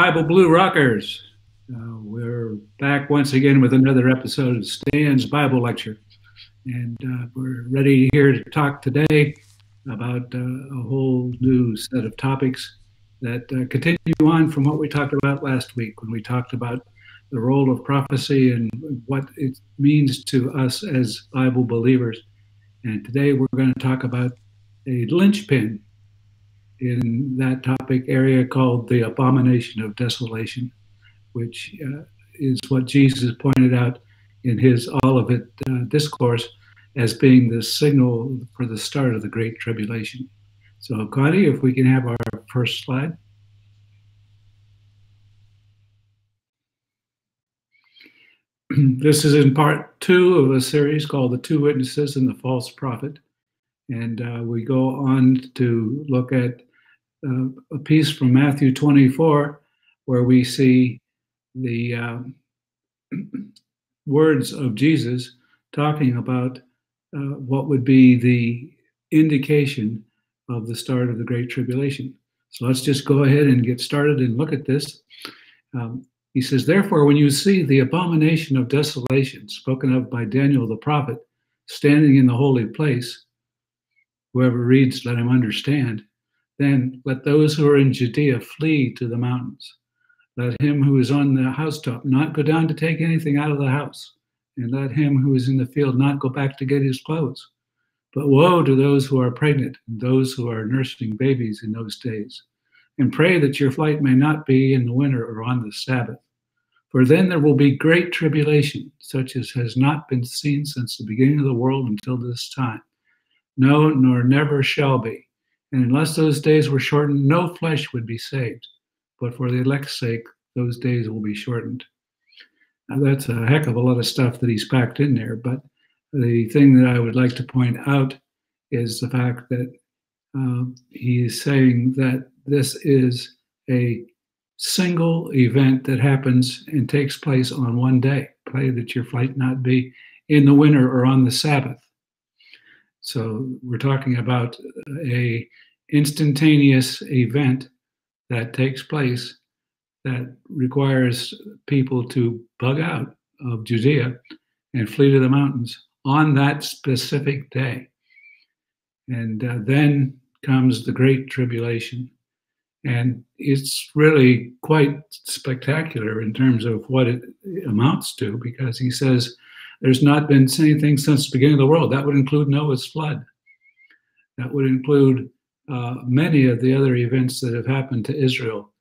Bible Blue Rockers. We're back once again with another episode of Stan's Bible Lecture. And we're ready here to talk today about a whole new set of topics that continue on from what we talked about last week when we talked about the role of prophecy and what it means to us as Bible believers. And today we're going to talk about a linchpin in that topic area called the Abomination of Desolation, which is what Jesus pointed out in his Olivet discourse as being the signal for the start of the Great Tribulation. So, Connie, if we can have our first slide. This is in part 2 of a series called The Two Witnesses and the False Prophet. And we go on to look at a piece from Matthew 24, where we see the words of Jesus talking about what would be the indication of the start of the Great Tribulation. So let's just go ahead and get started and look at this. He says, "Therefore, when you see the abomination of desolation spoken of by Daniel the prophet standing in the holy place, whoever reads, let him understand. Then let those who are in Judea flee to the mountains. Let him who is on the housetop not go down to take anything out of the house, and let him who is in the field not go back to get his clothes. But woe to those who are pregnant and those who are nursing babies in those days. And pray that your flight may not be in the winter or on the Sabbath. For then there will be great tribulation, such as has not been seen since the beginning of the world until this time. No, nor never shall be. And unless those days were shortened, no flesh would be saved. But for the elect's sake, those days will be shortened." Now that's a heck of a lot of stuff that he's packed in there. But the thing that I would like to point out is the fact that he is saying that this is a single event that happens and takes place on one day. Pray that your flight not be in the winter or on the Sabbath. So we're talking about a instantaneous event that takes place that requires people to bug out of Judea and flee to the mountains on that specific day. And then comes the Great Tribulation. And it's really quite spectacular in terms of what it amounts to, because he says there's not been anything since the beginning of the world. That would include Noah's flood. That would include many of the other events that have happened to Israel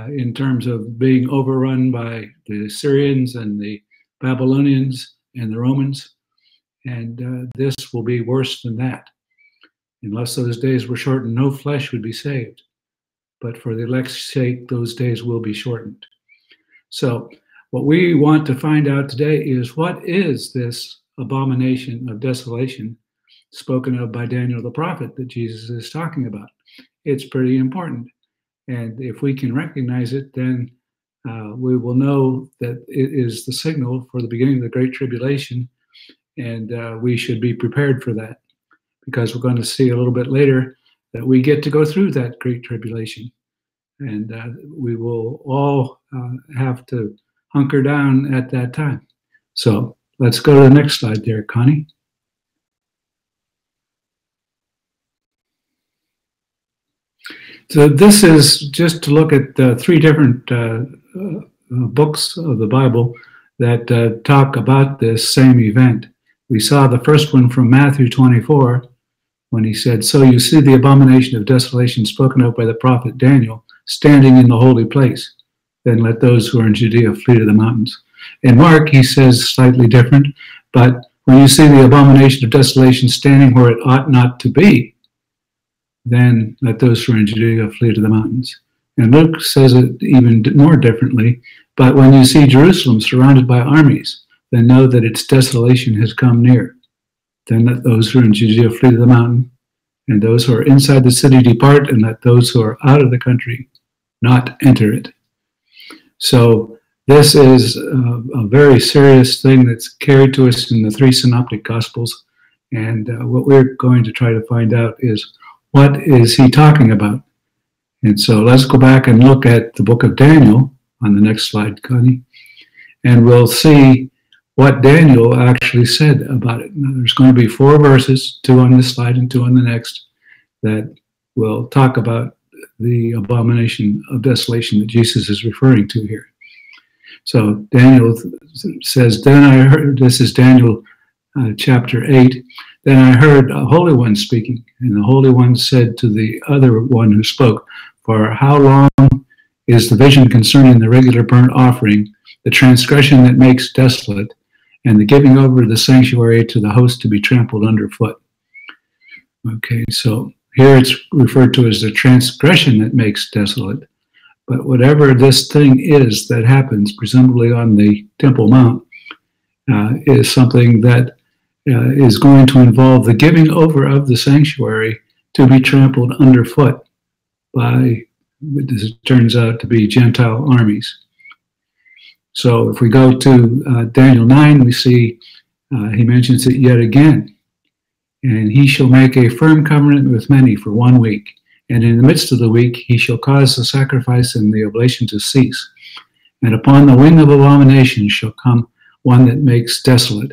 in terms of being overrun by the Assyrians and the Babylonians and the Romans. And this will be worse than that. Unless those days were shortened, no flesh would be saved. But for the elect's sake, those days will be shortened. So what we want to find out today is, what is this abomination of desolation spoken of by Daniel the prophet that Jesus is talking about? It's pretty important. And if we can recognize it, then we will know that it is the signal for the beginning of the Great Tribulation. And we should be prepared for that, because we're going to see a little bit later that we get to go through that Great Tribulation. And we will all have to hunker down at that time. So let's go to the next slide there, Connie. So this is just to look at 3 different books of the Bible that talk about this same event. We saw the first one from Matthew 24, when he said, "So you see the abomination of desolation spoken of by the prophet Daniel standing in the holy place. Then let those who are in Judea flee to the mountains." In Mark, he says slightly different, but when you see the abomination of desolation standing where it ought not to be, then let those who are in Judea flee to the mountains. And Luke says it even more differently, "But when you see Jerusalem surrounded by armies, then know that its desolation has come near. Then let those who are in Judea flee to the mountain, and those who are inside the city depart, and let those who are out of the country not enter it." So this is a very serious thing that's carried to us in the 3 synoptic gospels. And what we're going to try to find out is, what is he talking about? And so let's go back and look at the book of Daniel on the next slide, Connie, and we'll see what Daniel actually said about it. Now, there's going to be 4 verses, 2 on this slide and 2 on the next, that will talk about the abomination of desolation that Jesus is referring to here. So Daniel says, then I heard, this is Daniel chapter 8, then I heard a Holy One speaking, and the Holy One said to the other one who spoke, for how long is the vision concerning the regular burnt offering, the transgression that makes desolate, and the giving over the sanctuary to the host to be trampled underfoot? Okay, so here it's referred to as the transgression that makes desolate. But whatever this thing is that happens, presumably on the Temple Mount, is something that is going to involve the giving over of the sanctuary to be trampled underfoot by, as it turns out to be, Gentile armies. So if we go to Daniel 9, we see he mentions it yet again. And he shall make a firm covenant with many for 1 week. And in the midst of the week, he shall cause the sacrifice and the oblation to cease. And upon the wing of abomination shall come one that makes desolate.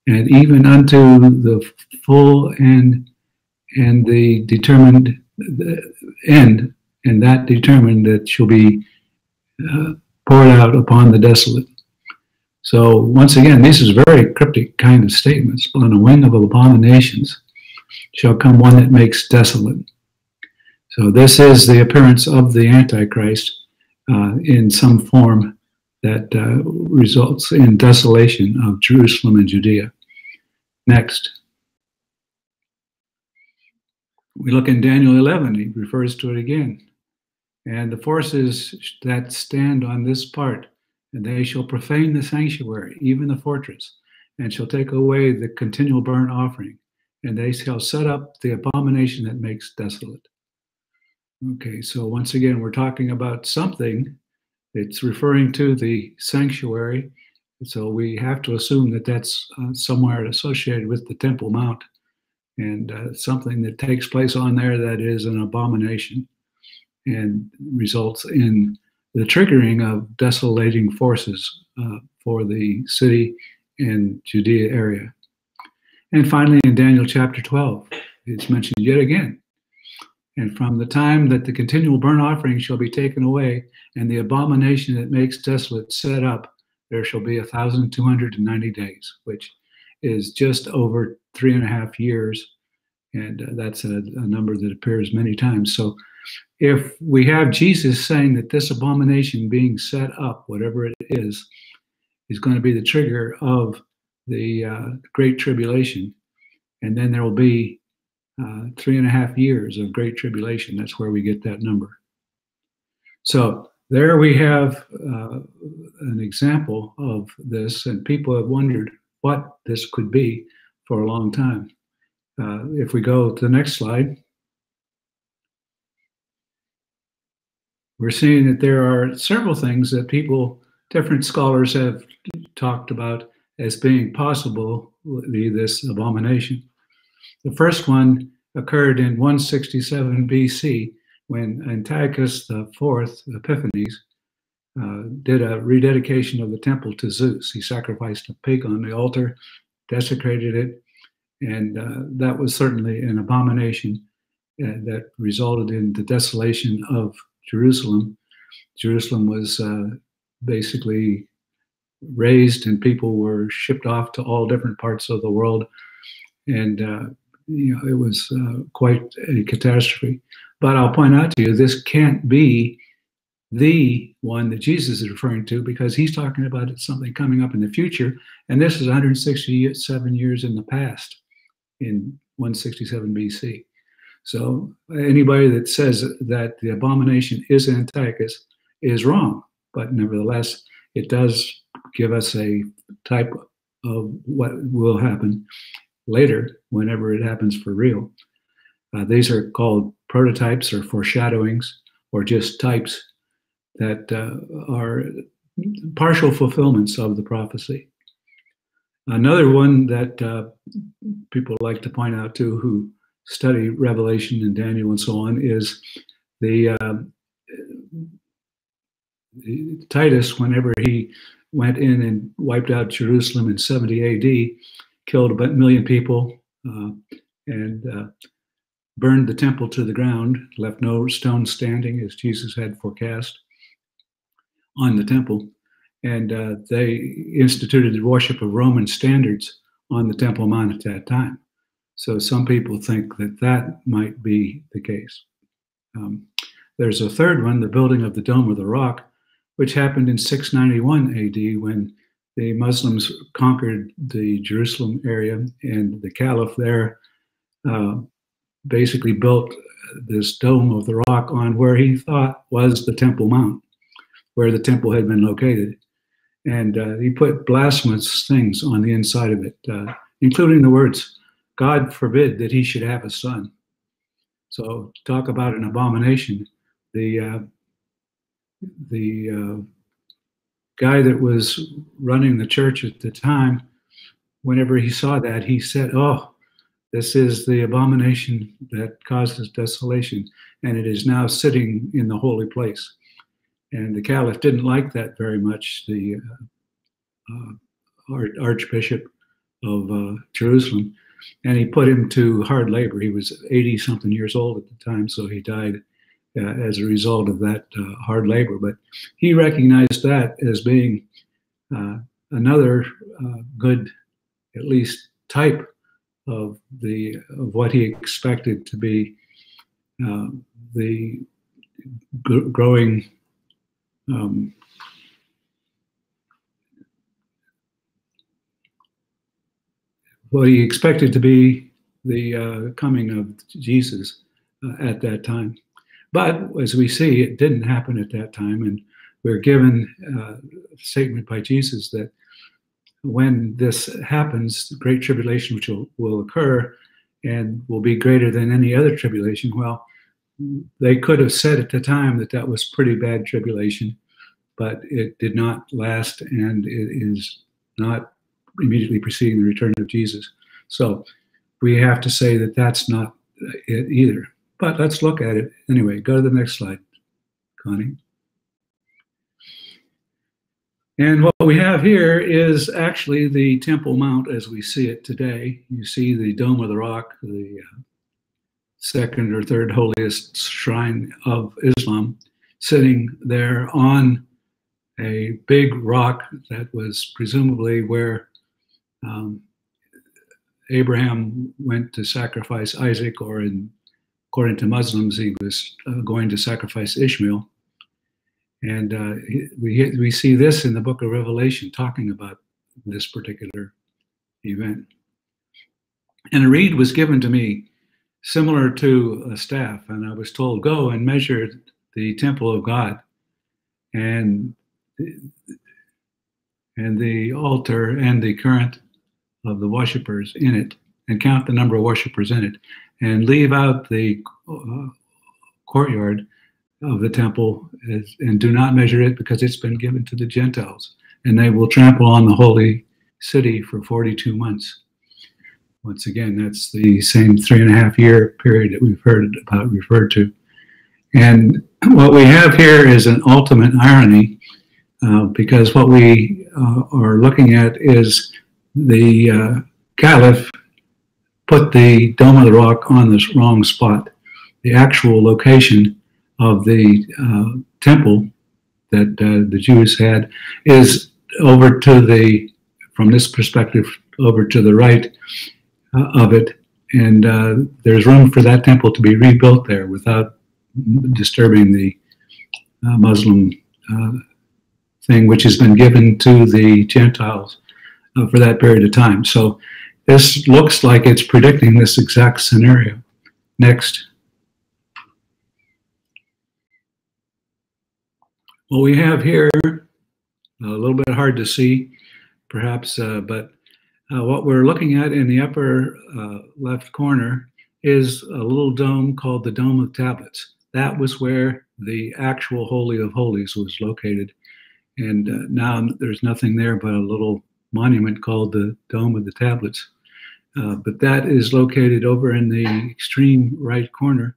And even unto the full end and the determined end, and that determined that shall be poured out upon the desolate. So once again, this is very cryptic kind of statements. On the wing of abominations shall come one that makes desolate. So this is the appearance of the Antichrist in some form that results in desolation of Jerusalem and Judea. Next. We look in Daniel 11, he refers to it again. And the forces that stand on this part, and they shall profane the sanctuary, even the fortress, and shall take away the continual burnt offering, and they shall set up the abomination that makes desolate. Okay, so once again, we're talking about something. It's referring to the sanctuary, so we have to assume that that's somewhere associated with the Temple Mount, and something that takes place on there that is an abomination and results in the triggering of desolating forces for the city and Judea area. And finally, in Daniel chapter 12, it's mentioned yet again. And from the time that the continual burnt offering shall be taken away, and the abomination that makes desolate set up, there shall be 1,290 days, which is just over 3.5 years. And that's a number that appears many times. So if we have Jesus saying that this abomination being set up, whatever it is going to be the trigger of the Great Tribulation, and then there will be 3.5 years of Great Tribulation. That's where we get that number. So there we have an example of this, and people have wondered what this could be for a long time. If we go to the next slide, we're seeing that there are several things that people, different scholars have talked about as being possible, this abomination. The first one occurred in 167 BC when Antiochus IV Epiphanes did a rededication of the temple to Zeus. He sacrificed a pig on the altar, desecrated it, and that was certainly an abomination that resulted in the desolation of Jerusalem. Jerusalem was basically razed, and people were shipped off to all different parts of the world, and it was quite a catastrophe. But I'll point out to you, this can't be the one that Jesus is referring to, because he's talking about something coming up in the future, and this is 167 years in the past, in 167 BC. So anybody that says that the abomination is Antiochus is wrong, but nevertheless, it does give us a type of what will happen later, whenever it happens for real. These are called prototypes or foreshadowings, or just types that are partial fulfillments of the prophecy. Another one that people like to point out too, who study Revelation and Daniel and so on, is The Titus, whenever he went in and wiped out Jerusalem in 70 AD, killed about 1 million people and burned the temple to the ground, left no stone standing as Jesus had forecast on the temple. And they instituted the worship of Roman standards on the Temple Mount at that time. So some people think that that might be the case. There's a third one, the building of the Dome of the Rock, which happened in 691 AD when the Muslims conquered the Jerusalem area, and the Caliph there basically built this Dome of the Rock on where he thought was the Temple Mount, where the temple had been located. And he put blasphemous things on the inside of it, including the words, "God forbid that he should have a son." So talk about an abomination. The guy that was running the church at the time, whenever he saw that, he said, "Oh, this is the abomination that causes desolation, and it is now sitting in the holy place." And the Caliph didn't like that very much, the Archbishop of Jerusalem, and he put him to hard labor. He was 80-something years old at the time, so he died as a result of that hard labor. But he recognized that as being another good, at least, type of what he expected to be the growing what he expected to be the coming of Jesus at that time. But as we see, it didn't happen at that time, and we're given a statement by Jesus that when this happens, the great tribulation which will occur and will be greater than any other tribulation. Well, they could have said at the time that that was pretty bad tribulation, but it did not last, and it is not immediately preceding the return of Jesus. So we have to say that that's not it either. But let's look at it anyway. Go to the next slide, Connie. And what we have here is actually the Temple Mount as we see it today. You see the Dome of the Rock, the second or third holiest shrine of Islam, sitting there on a big rock that was presumably where Abraham went to sacrifice Isaac, or according to Muslims, he was going to sacrifice Ishmael. And we see this in the book of Revelation talking about this particular event. And a reed was given to me similar to a staff, and I was told, "Go and measure the temple of God and the altar and the current of the worshipers in it, and count the number of worshipers in it, and leave out the courtyard of the temple, and do not measure it, because it's been given to the Gentiles, and they will trample on the holy city for 42 months. Once again, that's the same 3.5-year period that we've heard about referred to. And what we have here is an ultimate irony, because what we are looking at is the Caliph put the Dome of the Rock on the wrong spot. The actual location of the temple that the Jews had is over to the, from this perspective, over to the right of it, and there's room for that temple to be rebuilt there without disturbing the Muslim thing, which has been given to the Gentiles for that period of time. So this looks like it's predicting this exact scenario. Next. What we have here, a little bit hard to see, perhaps, but what we're looking at in the upper left corner is a little dome called the Dome of Tablets. That was where the actual Holy of Holies was located. And now there's nothing there but a little monument called the Dome of the Tablets. But that is located over in the extreme right corner,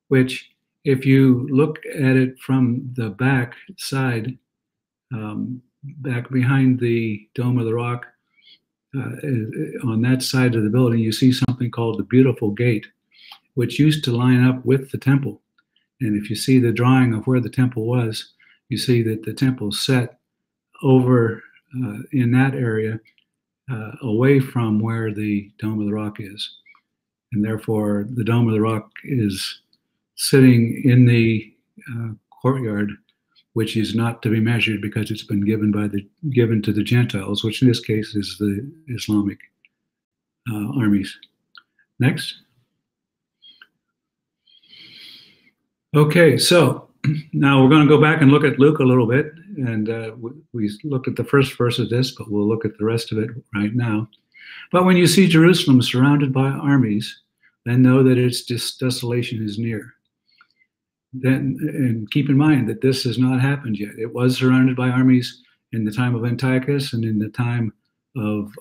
which if you look at it from the back side, back behind the Dome of the Rock, on that side of the building, you see something called the Beautiful Gate, which used to line up with the temple. And if you see the drawing of where the temple was, you see that the temple set over in that area, away from where the Dome of the Rock is. And therefore, the Dome of the Rock is sitting in the courtyard, which is not to be measured because it's been given to the Gentiles, which in this case is the Islamic armies. Next. Okay, so now we're going to go back and look at Luke a little bit, and we looked at the first verse of this, but we'll look at the rest of it right now. But when you see Jerusalem surrounded by armies, then know that its desolation is near. Then, and keep in mind that this has not happened yet. It was surrounded by armies in the time of Antiochus and in the time of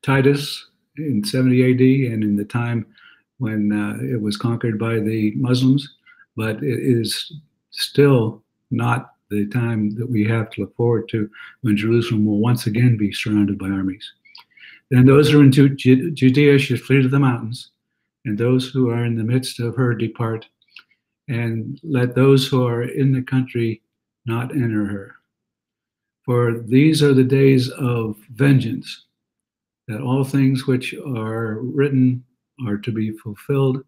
Titus in 70 AD and in the time when it was conquered by the Muslims, but it is still not the time that we have to look forward to when Jerusalem will once again be surrounded by armies. Then those who are in Judea should flee to the mountains, and those who are in the midst of her depart, and let those who are in the country not enter her. For these are the days of vengeance, that all things which are written are to be fulfilled.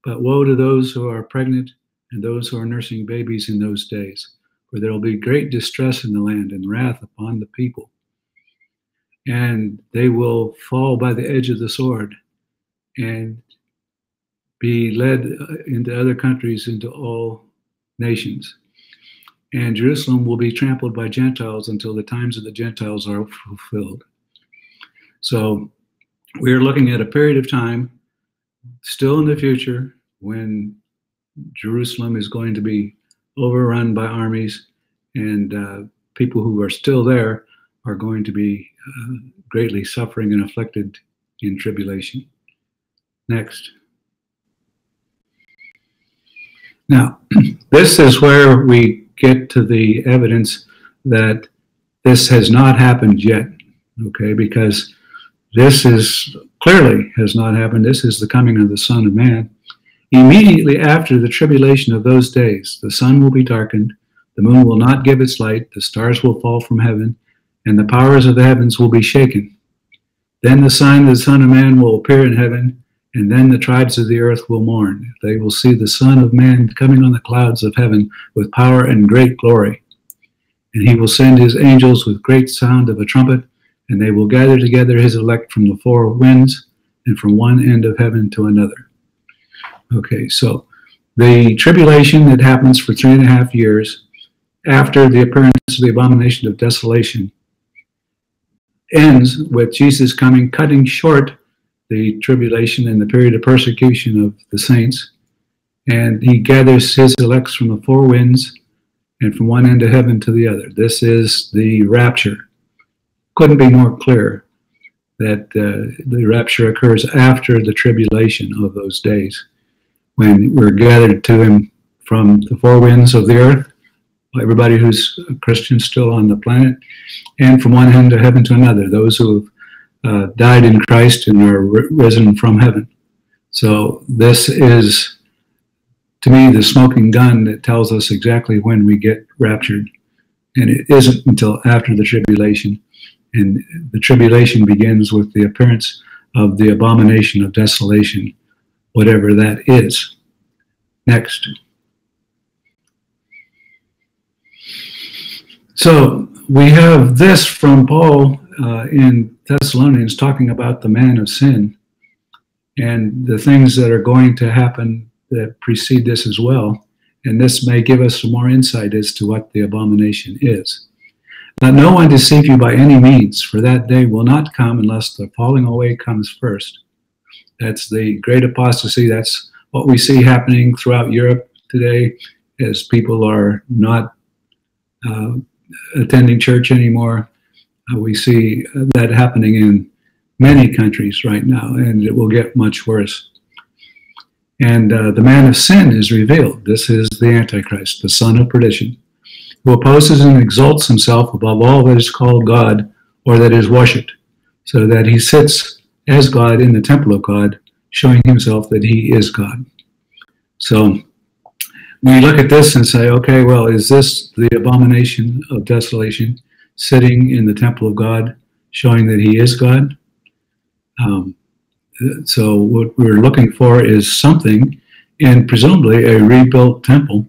But woe to those who are pregnant and those who are nursing babies in those days, for there will be great distress in the land and wrath upon the people. And they will fall by the edge of the sword and be led into other countries, into all nations. And Jerusalem will be trampled by Gentiles until the times of the Gentiles are fulfilled. So we're looking at a period of time still in the future when Jerusalem is going to be overrun by armies, and people who are still there are going to be greatly suffering and afflicted in tribulation. Next. Now, this is where we get to the evidence that this has not happened yet, okay, because this is clearly has not happened. This is the coming of the Son of Man. Immediately after the tribulation of those days, the sun will be darkened, the moon will not give its light, the stars will fall from heaven, and the powers of the heavens will be shaken. Then the sign of the Son of Man will appear in heaven, and then the tribes of the earth will mourn. They will see the Son of Man coming on the clouds of heaven with power and great glory. And he will send his angels with great sound of a trumpet, and they will gather together his elect from the four winds and from one end of heaven to another. Okay, so the tribulation that happens for 3.5 years after the appearance of the abomination of desolation ends with Jesus coming, cutting short the tribulation and the period of persecution of the saints. And he gathers his elects from the four winds and from one end of heaven to the other. This is the rapture. Couldn't be more clear that the rapture occurs after the tribulation of those days, when we're gathered to him from the four winds of the earth, everybody who's a Christian still on the planet, and from one end of heaven to another, those who have died in Christ and are risen from heaven. So this is, to me, the smoking gun that tells us exactly when we get raptured. And it isn't until after the tribulation. And the tribulation begins with the appearance of the abomination of desolation, whatever that is. Next. So we have this from Paul in Thessalonians talking about the man of sin and the things that are going to happen that precede this as well. And this may give us some more insight as to what the abomination is. Let no one deceive you by any means, for that day will not come unless the falling away comes first. That's the great apostasy. That's what we see happening throughout Europe today, as people are not attending church anymore. We see that happening in many countries right now, and it will get much worse. And the man of sin is revealed. This is the Antichrist, the son of perdition, who opposes and exalts himself above all that is called God or that is worshipped, so that he sits as God in the temple of God, showing himself that he is God. So we look at this and say, okay, well, is this the abomination of desolation sitting in the temple of God, showing that he is God? So what we're looking for is something, and presumably a rebuilt temple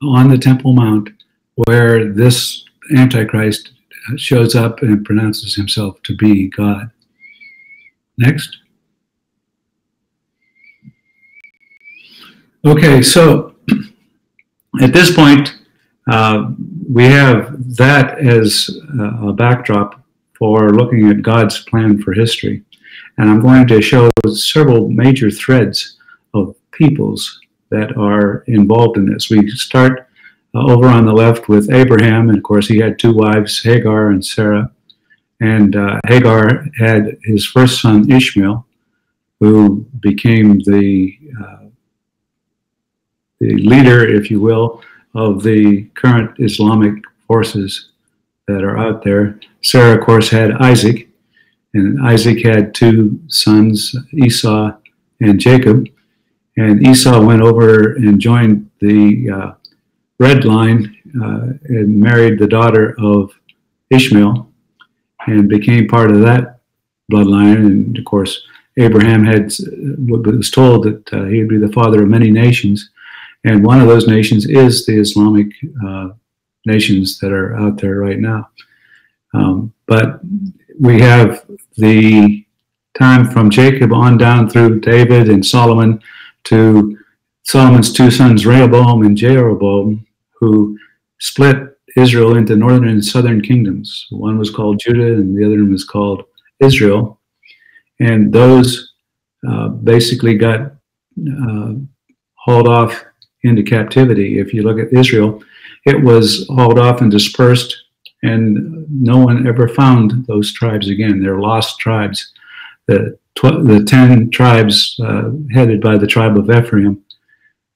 on the Temple Mount, where this Antichrist shows up and pronounces himself to be God. Next. Okay, so at this point, we have that as a backdrop for looking at God's plan for history. And I'm going to show several major threads of peoples that are involved in this. We start over on the left with Abraham, and of course he had two wives, Hagar and Sarah. And Hagar had his first son, Ishmael, who became the leader, if you will, of the current Islamic forces that are out there. Sarah, of course, had Isaac, and Isaac had two sons, Esau and Jacob. And Esau went over and joined the Red Line and married the daughter of Ishmael and became part of that bloodline. And of course, Abraham was told that he would be the father of many nations. And one of those nations is the Islamic nations that are out there right now. But we have the time from Jacob on down through David and Solomon to Solomon's two sons, Rehoboam and Jeroboam, who split Israel into northern and southern kingdoms. One was called Judah and the other one was called Israel. And those basically got hauled off into captivity. If you look at Israel, it was hauled off and dispersed, and no one ever found those tribes again. They're lost tribes. The 10 tribes headed by the tribe of Ephraim,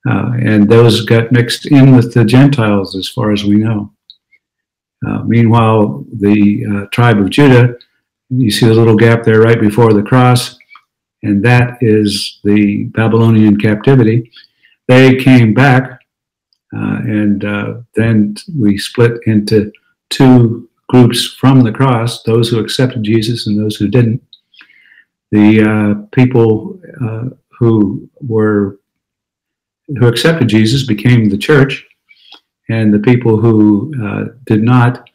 and those got mixed in with the Gentiles as far as we know. Meanwhile, the tribe of Judah, you see a little gap there right before the cross, and that is the Babylonian captivity. They came back, and then we split into two groups from the cross, those who accepted Jesus and those who didn't. The people who accepted Jesus became the church, and the people who did not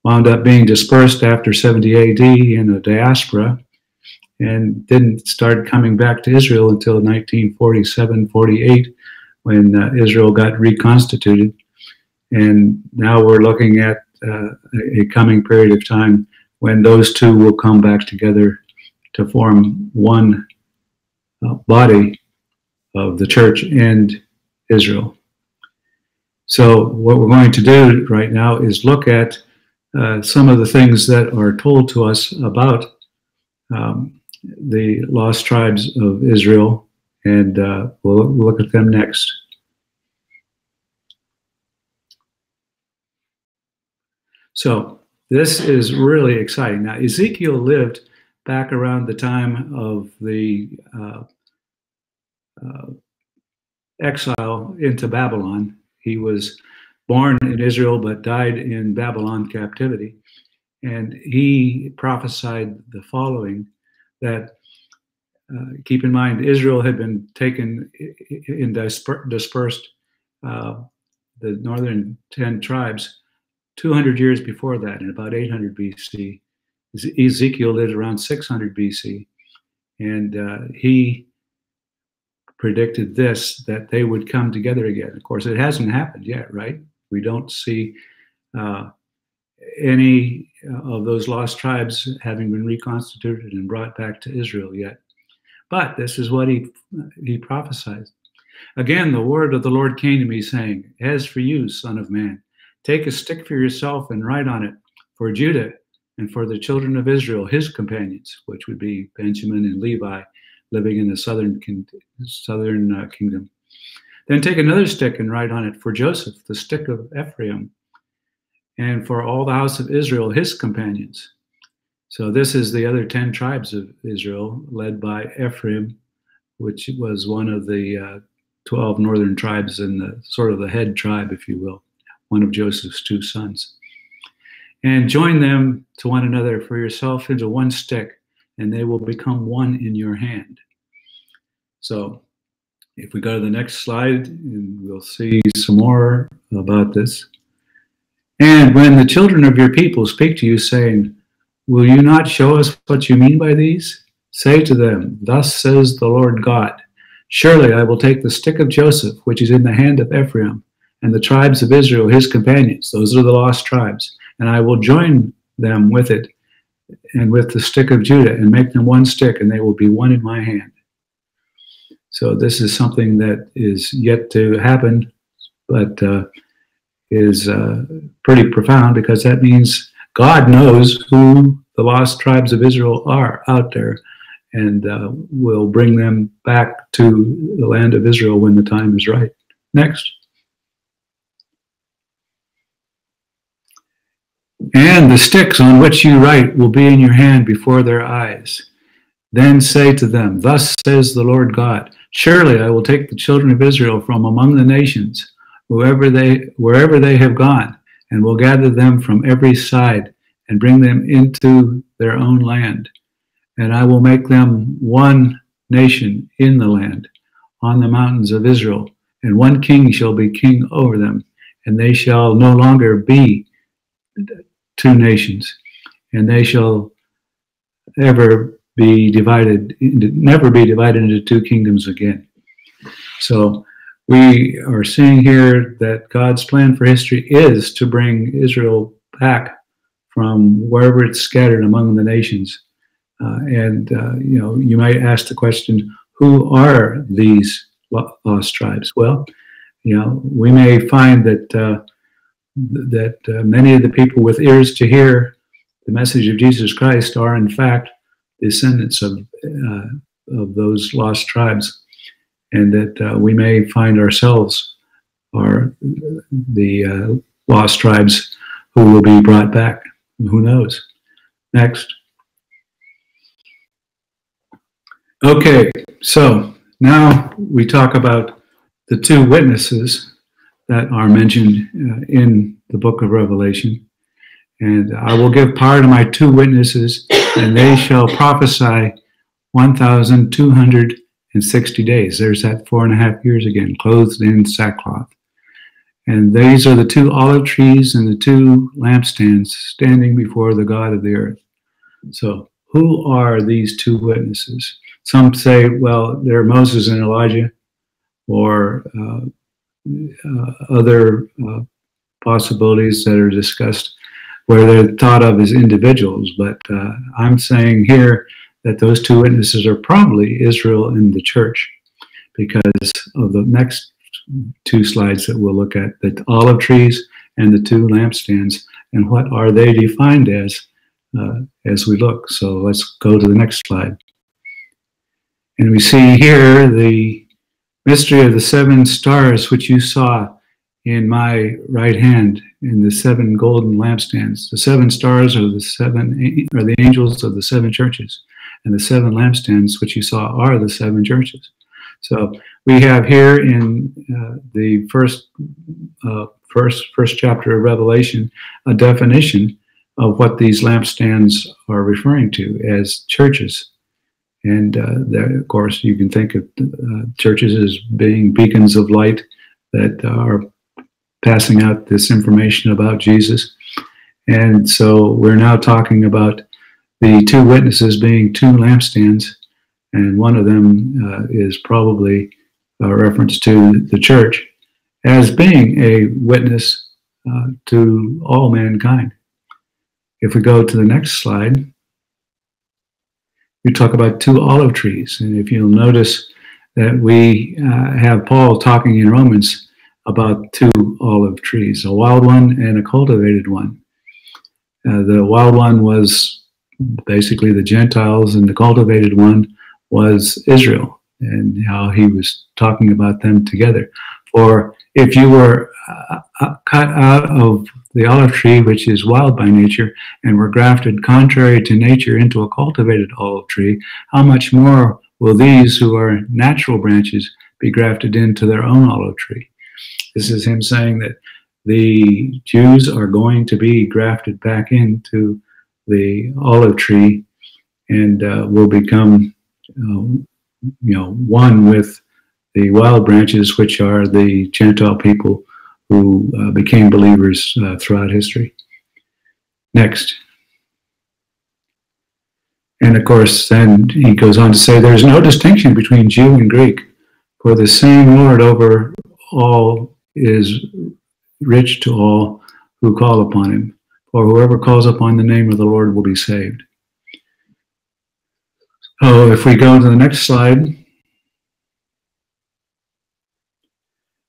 wound up being dispersed after 70 AD in a diaspora and didn't start coming back to Israel until 1947-48, when Israel got reconstituted. And now we're looking at a coming period of time when those two will come back together to form one body of the church and Israel. So what we're going to do right now is look at some of the things that are told to us about the lost tribes of Israel, and we'll look at them next. So this is really exciting. Now, Ezekiel lived back around the time of the exile into Babylon. He was born in Israel but died in Babylon captivity. And he prophesied the following, that keep in mind, Israel had been taken and dispersed, the northern 10 tribes, 200 years before that, in about 800 BC. Ezekiel lived around 600 BC, and he predicted this, that they would come together again. Of course, it hasn't happened yet, right? We don't see any of those lost tribes having been reconstituted and brought back to Israel yet. But this is what he prophesied. Again, the word of the Lord came to me, saying, "As for you, son of man, take a stick for yourself and write on it, for Judah and for the children of Israel, his companions," which would be Benjamin and Levi, living in the southern kingdom. Then take another stick and write on it, for Joseph, the stick of Ephraim, and for all the house of Israel, his companions. So this is the other 10 tribes of Israel, led by Ephraim, which was one of the 12 northern tribes and the sort of the head tribe, if you will, one of Joseph's 2 sons. And join them to one another for yourself into one stick, and they will become one in your hand. So if we go to the next slide, and we'll see some more about this. And when the children of your people speak to you, saying, will you not show us what you mean by these? Say to them, thus says the Lord God, surely I will take the stick of Joseph, which is in the hand of Ephraim, and the tribes of Israel, his companions, those are the lost tribes, and I will join them with it, and with the stick of Judah, and make them one stick, and they will be one in my hand. So this is something that is yet to happen, but is pretty profound, because that means God knows who the lost tribes of Israel are out there, and will bring them back to the land of Israel when the time is right. Next. And the sticks on which you write will be in your hand before their eyes. Then say to them, thus says the Lord God, surely I will take the children of Israel from among the nations, wherever they have gone, and will gather them from every side and bring them into their own land. And I will make them one nation in the land, on the mountains of Israel, and one king shall be king over them, and they shall no longer be 2 nations, and they shall never be divided into 2 kingdoms again. So we are seeing here that God's plan for history is to bring Israel back from wherever it's scattered among the nations. You might ask the question, who are these lost tribes? Well, we may find that many of the people with ears to hear the message of Jesus Christ are in fact descendants of those lost tribes, and that we may find ourselves are the lost tribes who will be brought back. Who knows? Next. Okay, so now we talk about the 2 witnesses that are mentioned in the book of Revelation. And I will give power to my 2 witnesses, and they shall prophesy 1,260 days. There's that 4.5 years again, clothed in sackcloth. And these are the 2 olive trees and the 2 lampstands standing before the God of the earth. So who are these 2 witnesses? Some say, well, they're Moses and Elijah, or other possibilities that are discussed where they're thought of as individuals. But I'm saying here that those 2 witnesses are probably Israel and the church, because of the next 2 slides that we'll look at, the olive trees and the 2 lampstands, and what are they defined as we look. So let's go to the next slide. And we see here the mystery of the 7 stars which you saw in my right hand in the 7 golden lampstands. The 7 stars are the angels of the 7 churches, and the 7 lampstands which you saw are the 7 churches. So we have here in the first chapter of Revelation a definition of what these lampstands are referring to as churches. And of course, you can think of churches as being beacons of light that are passing out this information about Jesus. And so we're now talking about the 2 witnesses being 2 lampstands, and one of them is probably a reference to the church as being a witness to all mankind. If we go to the next slide, we talk about 2 olive trees. And if you'll notice that we have Paul talking in Romans about 2 olive trees, a wild one and a cultivated one. The wild one was basically the Gentiles, and the cultivated one was Israel, and how he was talking about them together. For if you were cut out of the olive tree, which is wild by nature, and were grafted contrary to nature into a cultivated olive tree, how much more will these who are natural branches be grafted into their own olive tree? This is him saying that the Jews are going to be grafted back into the olive tree and will become, one with the wild branches, which are the Gentile people who became believers throughout history. Next. And of course, then he goes on to say, there is no distinction between Jew and Greek, for the same Lord over all is rich to all who call upon him. For whoever calls upon the name of the Lord will be saved. So if we go to the next slide,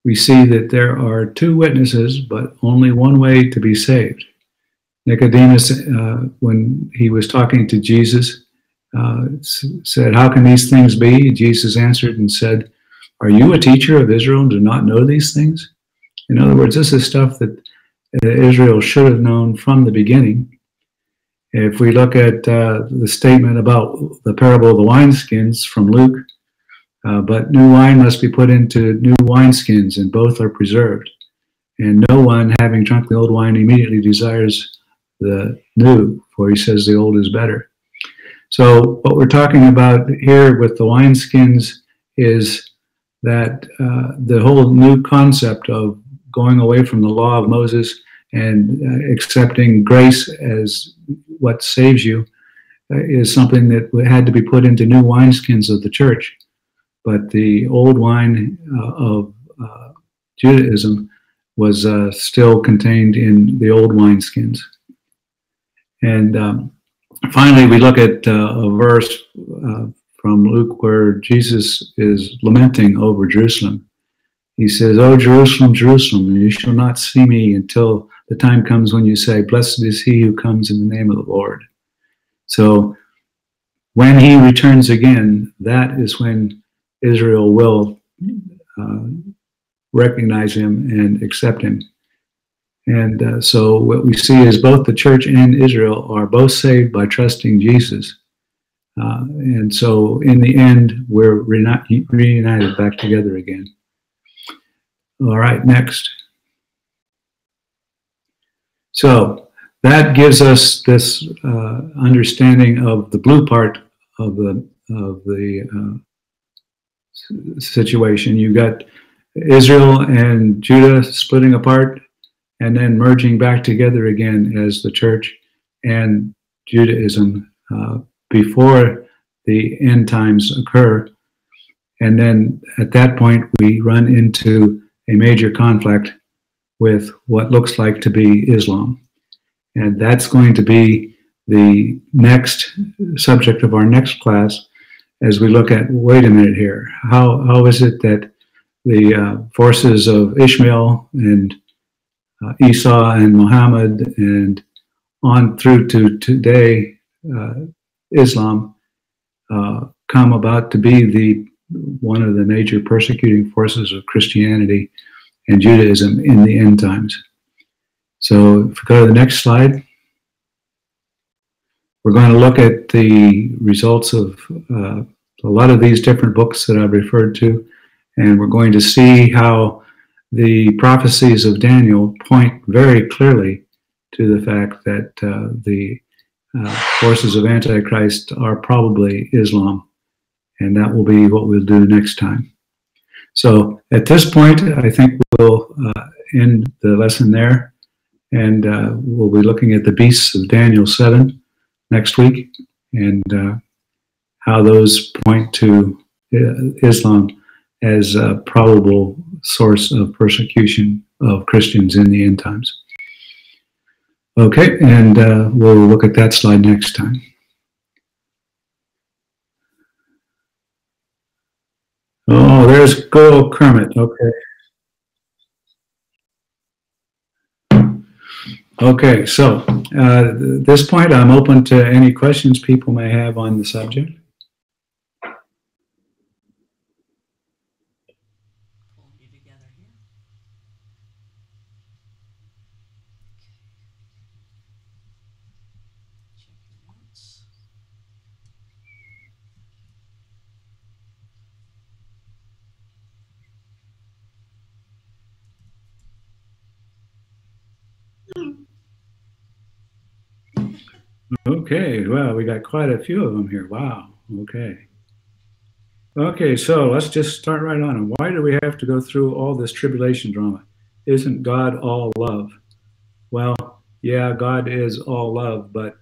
we see that there are two witnesses, but only one way to be saved. Nicodemus, when he was talking to Jesus, said, how can these things be? Jesus answered and said, are you a teacher of Israel and do not know these things? In other words, this is stuff that Israel should have known from the beginning. If we look at the statement about the parable of the wineskins from Luke, but new wine must be put into new wineskins, and both are preserved. And no one, having drunk the old wine, immediately desires the new, for he says the old is better. So what we're talking about here with the wineskins is that the whole new concept of going away from the law of Moses and accepting grace as what saves you is something that had to be put into new wineskins of the church. But the old wine of Judaism was still contained in the old wineskins. And finally, we look at a verse from Luke where Jesus is lamenting over Jerusalem. He says, "O Jerusalem, Jerusalem, you shall not see me until the time comes when you say, blessed is he who comes in the name of the Lord." So when he returns again, that is when Israel will recognize him and accept him. And so what we see is both the church and Israel are both saved by trusting Jesus. And so in the end, we're reunited back together again. All right, next. So that gives us this understanding of the blue part of the situation. You've got Israel and Judah splitting apart and then merging back together again as the church and Judaism before the end times occur. And then at that point, we run into a major conflict with what looks like to be Islam. And that's going to be the next subject of our next class as we look at, wait a minute here, how is it that the forces of Ishmael and Esau and Muhammad and on through to today, Islam, come about to be one of the major persecuting forces of Christianity and Judaism in the end times. So if we go to the next slide, we're going to look at the results of a lot of these different books that I've referred to, and we're going to see how the prophecies of Daniel point very clearly to the fact that the forces of Antichrist are probably Islam, and that will be what we'll do next time. So at this point, I think we'll end the lesson there, and we'll be looking at the beasts of Daniel 7 next week, and how those point to Islam as a probable source of persecution of Christians in the end times. Okay, and we'll look at that slide next time. Oh, there's good old Kermit. Okay. Okay, so at this point, I'm open to any questions people may have on the subject. Okay, well, we got quite a few of them here. Wow. Okay. Okay, so let's just start right on. Why do we have to go through all this tribulation drama? Isn't God all love? Well, yeah, God is all love, but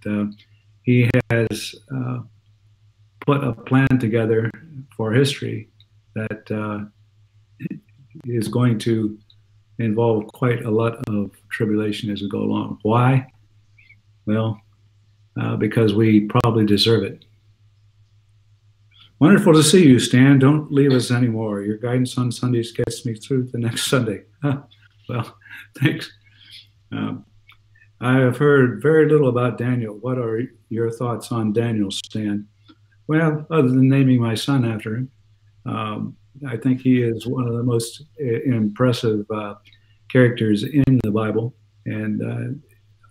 He has put a plan together for history that is going to involve quite a lot of tribulation as we go along. Why? Well, because we probably deserve it. Wonderful to see you, Stan. Don't leave us anymore. Your guidance on Sundays gets me through the next Sunday. Well, thanks. I have heard very little about Daniel. What are your thoughts on Daniel, Stan? Well, other than naming my son after him, I think he is one of the most impressive characters in the Bible, and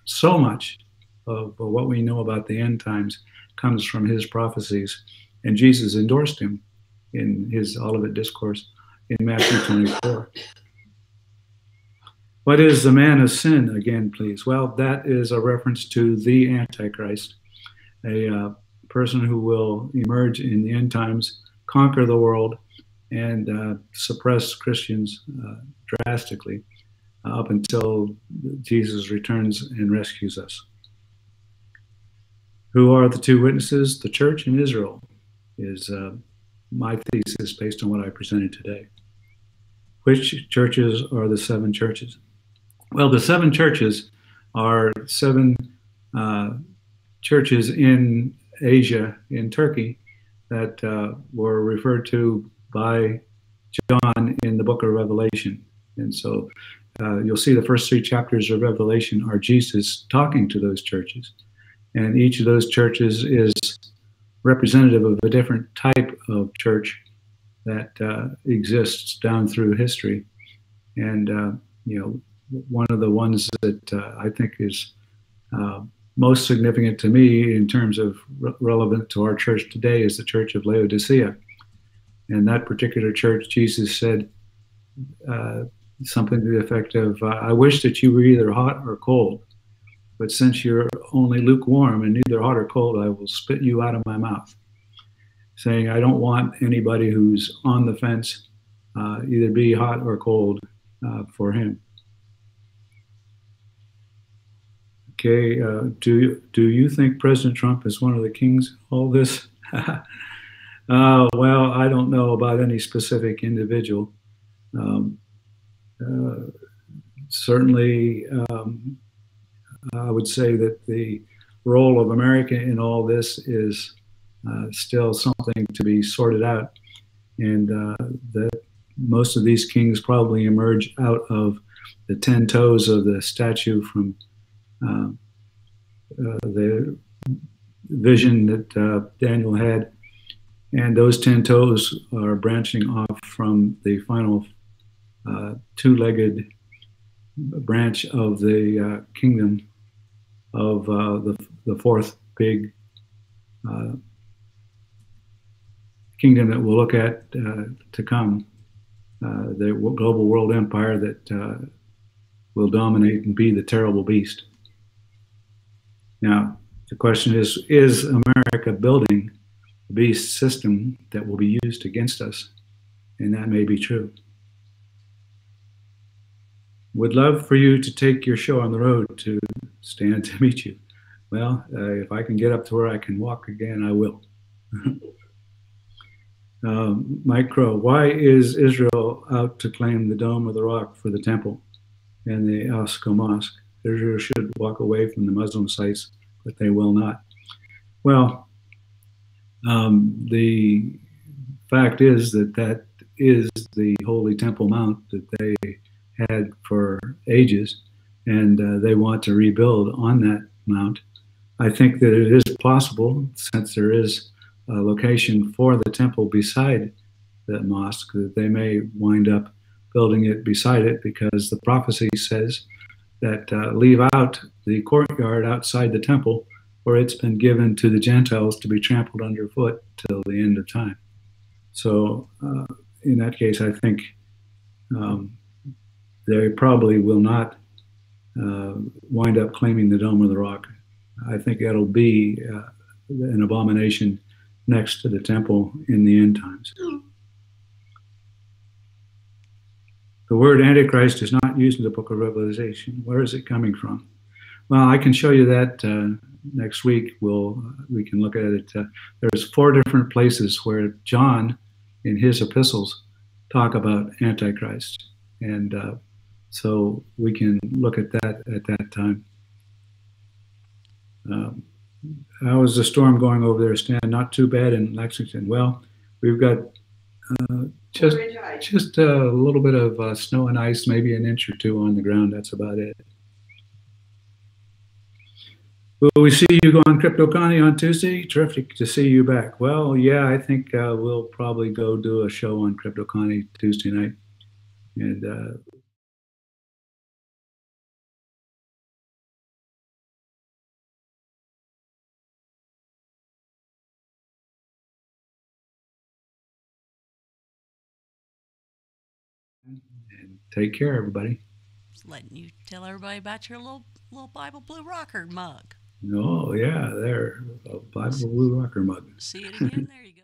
so much of what we know about the end times comes from his prophecies, and Jesus endorsed him in his Olivet Discourse in Matthew 24. What is the man of sin again, please? Well, that is a reference to the Antichrist, a person who will emerge in the end times, conquer the world, and suppress Christians drastically up until Jesus returns and rescues us. Who are the two witnesses? The church and Israel is my thesis based on what I presented today. Which churches are the seven churches? Well, the seven churches are seven churches in Asia, in Turkey, that were referred to by John in the book of Revelation. And so you'll see the first three chapters of Revelation are Jesus talking to those churches. And each of those churches is representative of a different type of church that exists down through history. And, you know, one of the ones that I think is most significant to me in terms of relevant to our church today is the Church of Laodicea. And that particular church, Jesus said something to the effect of, I wish that you were either hot or cold, but since you're only lukewarm and neither hot or cold, I will spit you out of my mouth. Saying, I don't want anybody who's on the fence either be hot or cold for him. Okay, do you think President Trump is one of the kings of all this? Well, I don't know about any specific individual. Certainly, I would say that the role of America in all this is still something to be sorted out, and that most of these kings probably emerge out of the 10 toes of the statue from the vision that Daniel had, and those 10 toes are branching off from the final two-legged branch of the kingdom of the fourth big kingdom that we'll look at to come, the global world empire that will dominate and be the terrible beast. Now, the question is America building the beast system that will be used against us? And that may be true. Would love for you to take your show on the road to Stan to meet you. Well, if I can get up to where I can walk again, I will. Mike Crow, why is Israel out to claim the Dome of the Rock for the temple and the Al-Aqsa Mosque? Israel should walk away from the Muslim sites, but they will not. Well, the fact is that is the Holy Temple Mount that they had for ages, and they want to rebuild on that mount. I think that it is possible, since there is a location for the temple beside the mosque, that they may wind up building it beside it, because the prophecy says that leave out the courtyard outside the temple, for it's been given to the Gentiles to be trampled underfoot till the end of time. So in that case, I think they probably will not wind up claiming the Dome of the Rock. I think that'll be an abomination next to the temple in the end times. The word Antichrist is not used in the book of Revelation. Where is it coming from? Well, I can show you that next week. We can look at it. There's 4 different places where John, in his epistles, talk about Antichrist, and so we can look at that at that time. How is the storm going over there, Stan? Not too bad in Lexington. Well, we've got just a little bit of snow and ice, maybe an inch or 2 on the ground. That's about it. Will we see you go on Crypto Connie on Tuesday? Terrific to see you back. Well, yeah, I think we'll probably go do a show on Crypto Connie Tuesday night. And take care, everybody. Just letting you tell everybody about your little Bible Blue Rocker mug. Oh, yeah, there. A Bible Blue Rocker mug. See it again? There you go.